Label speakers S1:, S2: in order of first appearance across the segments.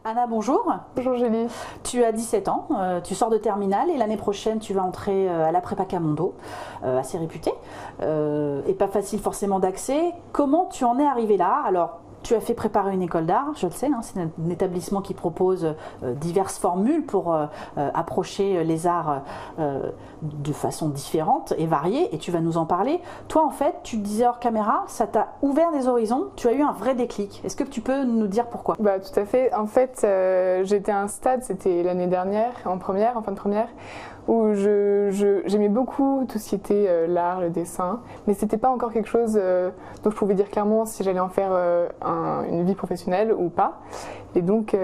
S1: Anna, bonjour.
S2: Bonjour Julie.
S1: Tu as 17 ans, tu sors de terminale et l'année prochaine tu vas entrer à la prépa Camondo, assez réputée, et pas facile forcément d'accès. Comment tu en es arrivé là? Alors, tu as fait préparer une école d'art, je le sais, hein, c'est un établissement qui propose diverses formules pour approcher les arts de façon différente et variée, et tu vas nous en parler. Toi, en fait, tu disais hors caméra, ça t'a ouvert des horizons, tu as eu un vrai déclic. Est-ce que tu peux nous dire pourquoi?
S2: Tout à fait. En fait, j'étais à un stade, c'était l'année dernière, en fin de première, où j'aimais beaucoup tout ce qui était l'art, le dessin, mais c'était pas encore quelque chose dont je pouvais dire clairement si j'allais en faire une vie professionnelle ou pas. Et donc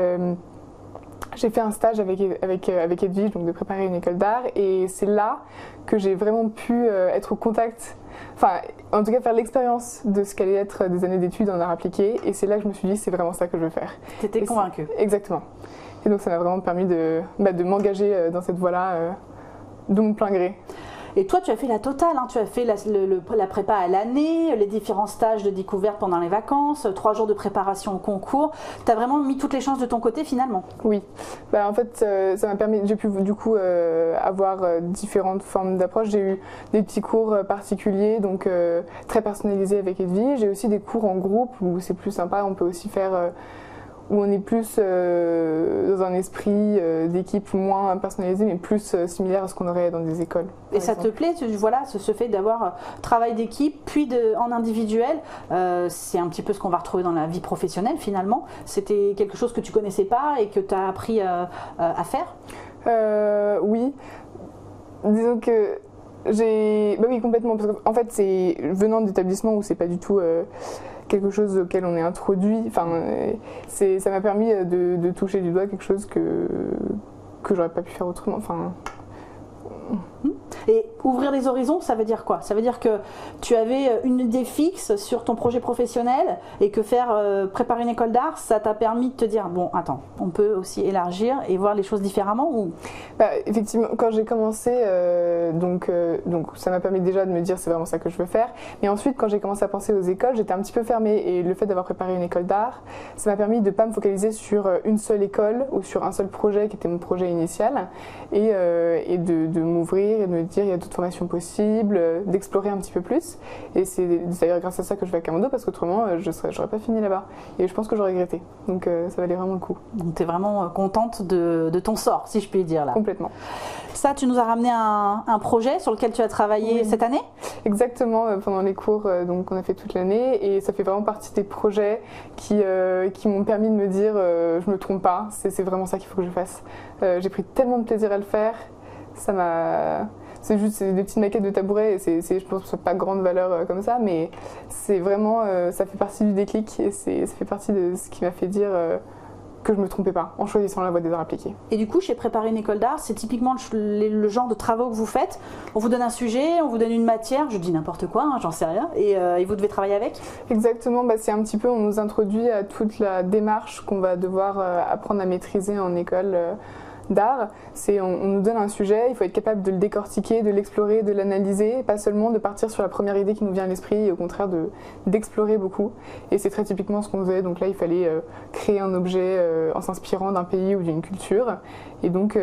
S2: j'ai fait un stage avec Edwige, donc de préparer une école d'art, et c'est là que j'ai vraiment pu être au contact, enfin en tout cas faire l'expérience de ce qu'allait être des années d'études en art appliqué, et c'est là que je me suis dit c'est vraiment ça que je veux faire.
S1: T'étais convaincue? Exactement.
S2: Et donc ça m'a vraiment permis de m'engager dans cette voie-là de mon plein gré.
S1: Et toi, tu as fait la totale, hein. Tu as fait la prépa à l'année, les différents stages de découverte pendant les vacances, 3 jours de préparation au concours. Tu as vraiment mis toutes les chances de ton côté finalement?
S2: Oui, en fait, ça m'a permis, j'ai pu du coup avoir différentes formes d'approche. J'ai eu des petits cours particuliers, donc très personnalisés avec Edwige. J'ai aussi des cours en groupe où c'est plus sympa, on peut aussi faire... où on est plus dans un esprit d'équipe moins personnalisé, mais plus similaire à ce qu'on aurait dans des écoles.
S1: Et ça te plaît, voilà, ce fait d'avoir travail d'équipe, puis en individuel, c'est un petit peu ce qu'on va retrouver dans la vie professionnelle finalement. C'était quelque chose que tu connaissais pas et que tu as appris à faire?
S2: Oui, disons que oui, complètement, parce qu'en fait, c'est venant d'établissements où c'est pas du tout quelque chose auquel on est introduit. Enfin, ça m'a permis de toucher du doigt quelque chose que j'aurais pas pu faire autrement. Enfin.
S1: Et ouvrir les horizons, ça veut dire quoi? Ça veut dire que tu avais une idée fixe sur ton projet professionnel et que préparer une école d'art, ça t'a permis de te dire bon, attends, on peut aussi élargir et voir les choses différemment ou...
S2: Effectivement, quand j'ai commencé, donc ça m'a permis déjà de me dire c'est vraiment ça que je veux faire. Mais ensuite, quand j'ai commencé à penser aux écoles, j'étais un petit peu fermée, et le fait d'avoir préparé une école d'art, ça m'a permis de ne pas me focaliser sur une seule école ou sur un seul projet qui était mon projet initial, et de m'ouvrir et de me dire il y a d'autres formations possibles, d'explorer un petit peu plus. Et c'est d'ailleurs grâce à ça que je vais à Camondo, parce qu'autrement j'aurais pas fini là-bas. Et je pense que j'aurais regretté. Donc ça valait vraiment le coup.
S1: Donc tu es vraiment contente de ton sort, si je puis dire là.
S2: Complètement.
S1: Ça, tu nous as ramené un projet sur lequel tu as travaillé cette année?
S2: Exactement, pendant les cours donc on a fait toute l'année, et ça fait vraiment partie des projets qui m'ont permis de me dire je me trompe pas, c'est vraiment ça qu'il faut que je fasse. J'ai pris tellement de plaisir à le faire, c'est juste des petites maquettes de tabourets, et je pense que c'est pas grande valeur comme ça, mais c'est vraiment, ça fait partie du déclic, et ça fait partie de ce qui m'a fait dire que je me trompais pas en choisissant la voie des arts appliqués.
S1: Et du coup, chez Préparer une école d'art, c'est typiquement le genre de travaux que vous faites. On vous donne un sujet, on vous donne une matière, je dis n'importe quoi, hein, j'en sais rien, et vous devez travailler avec?
S2: Exactement, c'est un petit peu, on nous introduit à toute la démarche qu'on va devoir apprendre à maîtriser en école d'art. On nous donne un sujet, il faut être capable de le décortiquer, de l'explorer, de l'analyser, pas seulement de partir sur la première idée qui nous vient à l'esprit, et au contraire d'explorer beaucoup. Et c'est très typiquement ce qu'on faisait. Donc là, il fallait créer un objet en s'inspirant d'un pays ou d'une culture. Et donc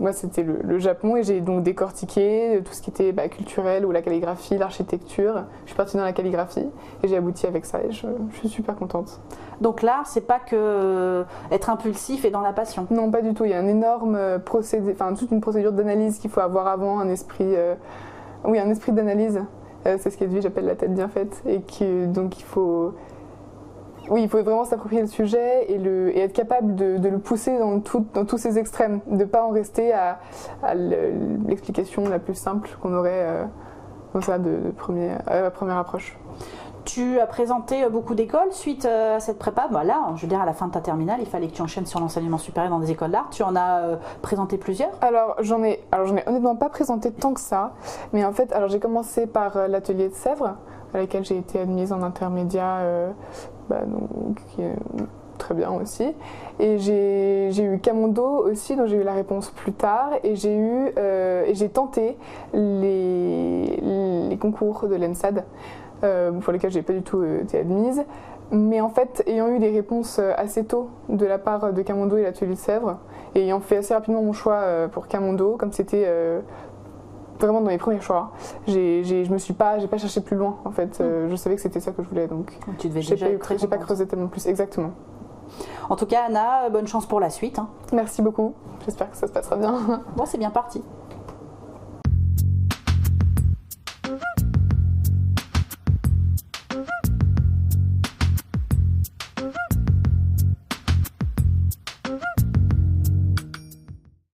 S2: moi, c'était le Japon, et j'ai donc décortiqué tout ce qui était culturel, ou la calligraphie, l'architecture. Je suis partie dans la calligraphie et j'ai abouti avec ça, et je suis super contente.
S1: Donc l'art, c'est pas que être impulsif et dans la passion?
S2: Non, pas du tout. Il y a un énorme procédé, toute une procédure d'analyse qu'il faut avoir avant, un esprit d'analyse. C'est ce qu'Edwige appelle la tête bien faite, et donc il faut vraiment s'approprier le sujet et être capable de le pousser dans tous ses extrêmes, de ne pas en rester à l'explication la plus simple qu'on aurait comme ça à la première approche.
S1: Tu as présenté beaucoup d'écoles suite à cette prépa. Là, je veux dire, à la fin de ta terminale, il fallait que tu enchaînes sur l'enseignement supérieur dans des écoles d'art. Tu en as présenté plusieurs?
S2: Alors, j'en ai honnêtement pas présenté tant que ça. Mais en fait, j'ai commencé par l'atelier de Sèvres, à laquelle j'ai été admise en intermédiaire, qui est très bien aussi. Et j'ai eu Camondo aussi, dont j'ai eu la réponse plus tard. Et j'ai tenté les concours de l'ENSAD. Pour lesquels j'ai pas du tout été admise. Mais en fait, ayant eu des réponses assez tôt de la part de Camondo et l'atelier de Sèvres, et ayant fait assez rapidement mon choix pour Camondo, comme c'était vraiment dans mes premiers choix, j'ai pas cherché plus loin en fait. Je savais que c'était ça que je voulais, donc
S1: Tu devais
S2: j'ai pas creusé tellement plus. Exactement.
S1: En tout cas, Anna, bonne chance pour la suite.
S2: Merci beaucoup. J'espère que ça se passera bien.
S1: Bon, c'est bien parti.